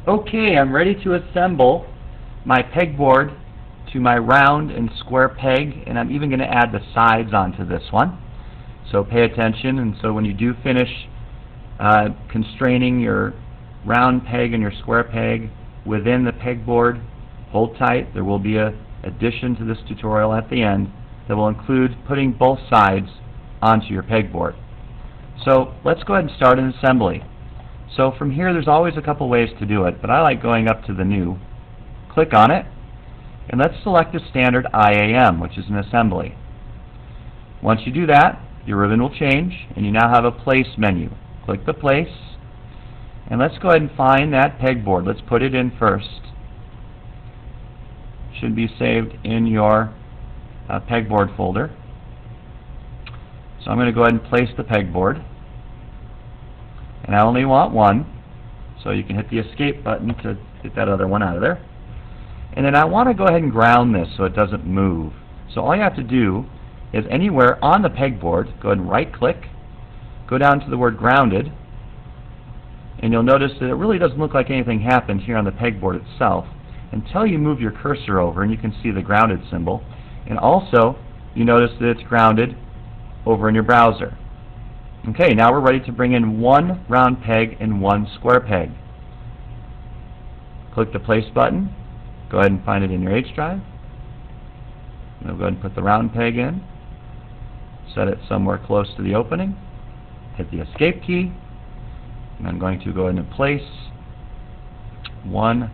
Okay, I'm ready to assemble my pegboard to my round and square peg, and I'm even going to add the sides onto this one. So pay attention, and so when you do finish constraining your round peg and your square peg within the pegboard, hold tight. There will be an addition to this tutorial at the end that will include putting both sides onto your pegboard. So let's go ahead and start an assembly. So from here there's always a couple ways to do it, but I like going up to the new, click on it, and let's select the standard IAM, which is an assembly. Once you do that, your ribbon will change and you now have a place menu. Click the place, and let's go ahead and find that pegboard. Let's put it in first. Should be saved in your pegboard folder. So I'm going to go ahead and place the pegboard. And I only want one, so you can hit the escape button to get that other one out of there. And then I want to go ahead and ground this so it doesn't move. So all you have to do is anywhere on the pegboard, go ahead and right click, go down to the word grounded, and you'll notice that it really doesn't look like anything happened here on the pegboard itself until you move your cursor over and you can see the grounded symbol. And also you notice that it's grounded over in your browser. Okay, now we're ready to bring in one round peg and one square peg. Click the place button, go ahead and find it in your H drive. We'll go ahead and put the round peg in, set it somewhere close to the opening, hit the escape key, and I'm going to go ahead and place one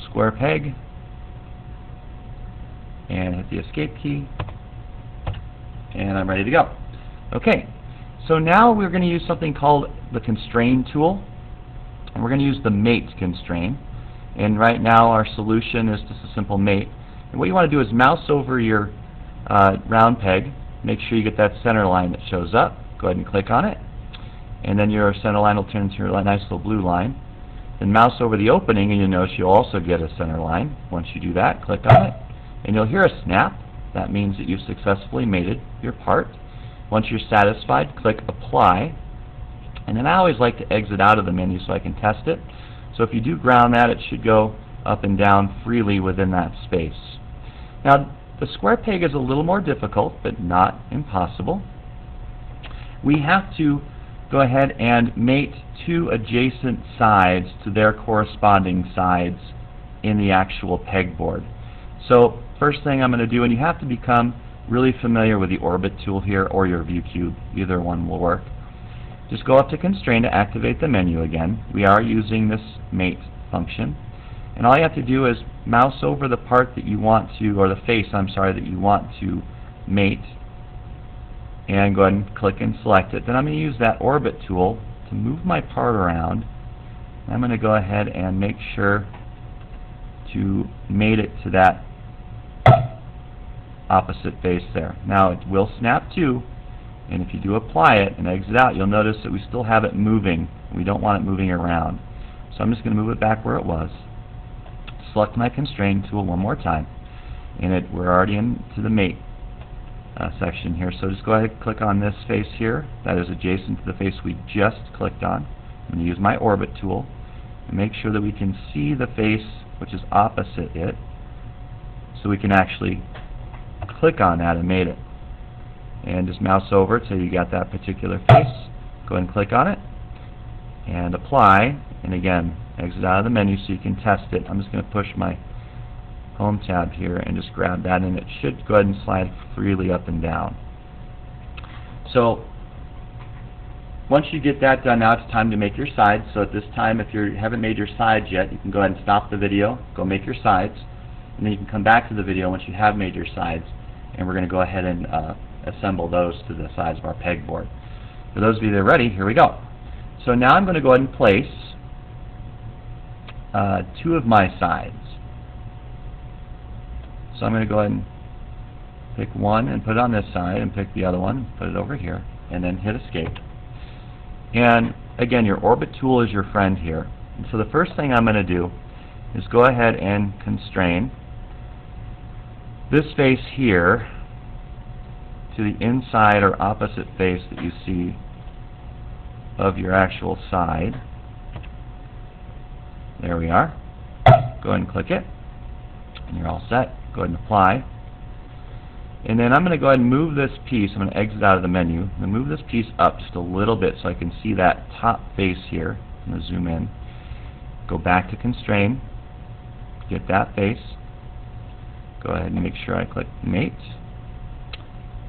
square peg and hit the escape key, and I'm ready to go. Okay. So now we're going to use something called the constrain tool, and we're going to use the mate constrain. And right now our solution is just a simple mate. And what you want to do is mouse over your round peg, make sure you get that center line that shows up, go ahead and click on it, and then your center line will turn into your nice little blue line. Then mouse over the opening and you'll notice you'll also get a center line. Once you do that, click on it, and you'll hear a snap. That means that you've successfully mated your part. Once you're satisfied, click Apply, and then I always like to exit out of the menu so I can test it. So if you do ground that, it should go up and down freely within that space. Now, the square peg is a little more difficult, but not impossible. We have to go ahead and mate two adjacent sides to their corresponding sides in the actual pegboard. So first thing I'm going to do, and you have to become really familiar with the orbit tool here or your view cube, either one will work. Just go up to constrain to activate the menu again. We are using this mate function, and all you have to do is mouse over the part that you want to, or the face, I'm sorry, that you want to mate, and go ahead and click and select it. Then I'm going to use that orbit tool to move my part around. I'm going to go ahead and make sure to mate it to that opposite face there. Now it will snap to, and if you do apply it and exit out, you'll notice that we still have it moving. We don't want it moving around. So I'm just going to move it back where it was. Select my constrain tool one more time, and we're already into the mate section here. So just go ahead and click on this face here that is adjacent to the face we just clicked on. I'm going to use my orbit tool and make sure that we can see the face which is opposite it, so we can actually click on that and mate it. And just mouse over till you got that particular face. Go ahead and click on it and apply, and again exit out of the menu so you can test it. I'm just going to push my home tab here and just grab that, and it should go ahead and slide freely up and down. So once you get that done, now it's time to make your sides. So at this time, if you haven't made your sides yet, you can go ahead and stop the video, go make your sides, and then you can come back to the video once you have made your sides, and we're going to go ahead and assemble those to the sides of our pegboard. For those of you that are ready, here we go. So now I'm going to go ahead and place two of my sides. So I'm going to go ahead and pick one and put it on this side, and pick the other one and put it over here, and then hit escape. And again, your orbit tool is your friend here. And so the first thing I'm going to do is go ahead and constrain this face here to the inside or opposite face that you see of your actual side. There we are. Go ahead and click it, and you're all set. Go ahead and apply. And then I'm going to go ahead and move this piece. I'm going to exit out of the menu. I'm going to move this piece up just a little bit so I can see that top face here. I'm going to zoom in. Go back to Constrain. Get that face. Go ahead and make sure I click Mate.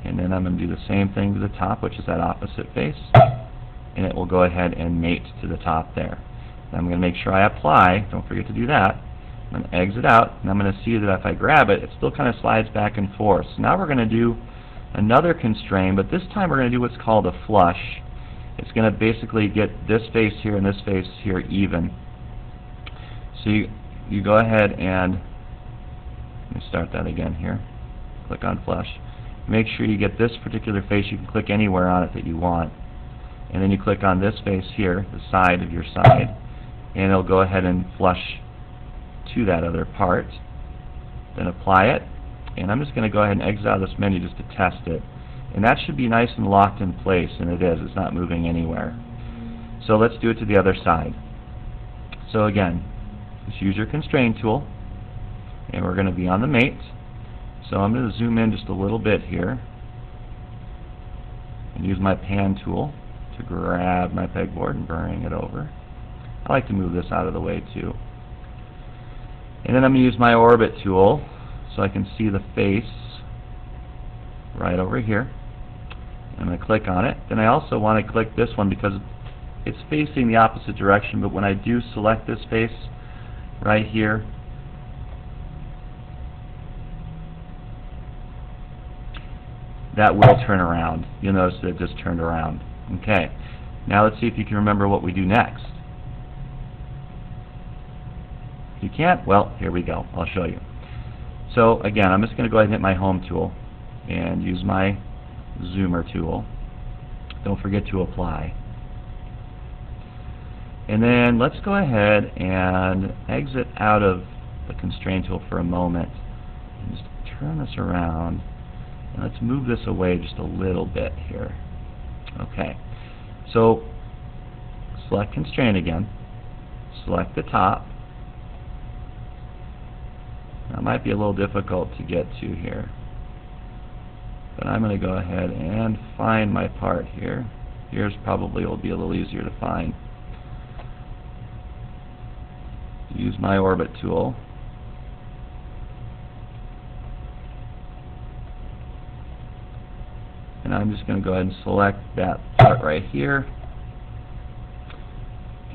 And then I'm going to do the same thing to the top, which is that opposite face. And it will go ahead and mate to the top there. And I'm going to make sure I apply. Don't forget to do that. I'm going to exit out, and I'm going to see that if I grab it, it still kind of slides back and forth. So now we're going to do another constraint, but this time we're going to do what's called a flush. It's going to basically get this face here and this face here even. So you go ahead and, let me start that again here. Click on flush. Make sure you get this particular face. You can click anywhere on it that you want. And then you click on this face here, the side of your side, and it'll go ahead and flush to that other part. Then apply it, and I'm just going to go ahead and exit out of this menu just to test it. And that should be nice and locked in place, and it is. It's not moving anywhere. So let's do it to the other side. So again, just use your constraint tool, and we're going to be on the mate. So I'm going to zoom in just a little bit here and use my pan tool to grab my pegboard and bring it over. I like to move this out of the way too. And then I'm going to use my orbit tool so I can see the face right over here. I'm going to click on it. Then I also want to click this one because it's facing the opposite direction, but when I do select this face right here, that will turn around. You'll notice that it just turned around. Okay. Now let's see if you can remember what we do next. If you can't, well, here we go. I'll show you. So again, I'm just going to go ahead and hit my home tool and use my zoomer tool. Don't forget to apply. And then let's go ahead and exit out of the constraint tool for a moment and just turn this around. And let's move this away just a little bit here. Okay. So select constraint again. Select the top. That might be a little difficult to get to here, but I'm going to go ahead and find my part here. Yours probably will be a little easier to find. Use my orbit tool. And I'm just going to go ahead and select that part right here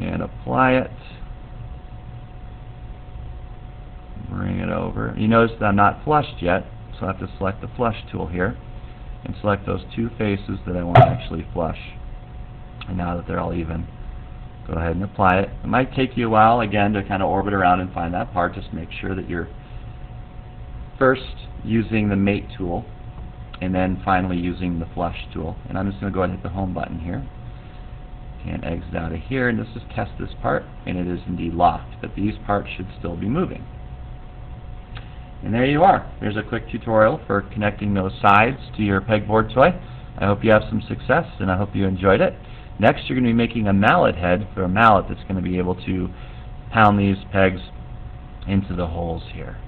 and apply it. Bring it over. You notice that I'm not flushed yet, so I have to select the flush tool here and select those two faces that I want to actually flush. And now that they're all even, go ahead and apply it. It might take you a while, again, to kind of orbit around and find that part. Just make sure that you're first using the mate tool and then finally using the flush tool. And I'm just going to go ahead and hit the home button here and exit out of here, and let's just test this part, and it is indeed locked, but these parts should still be moving. And there you are. There's a quick tutorial for connecting those sides to your pegboard toy. I hope you have some success, and I hope you enjoyed it. Next, you're going to be making a mallet head for a mallet that's going to be able to pound these pegs into the holes here.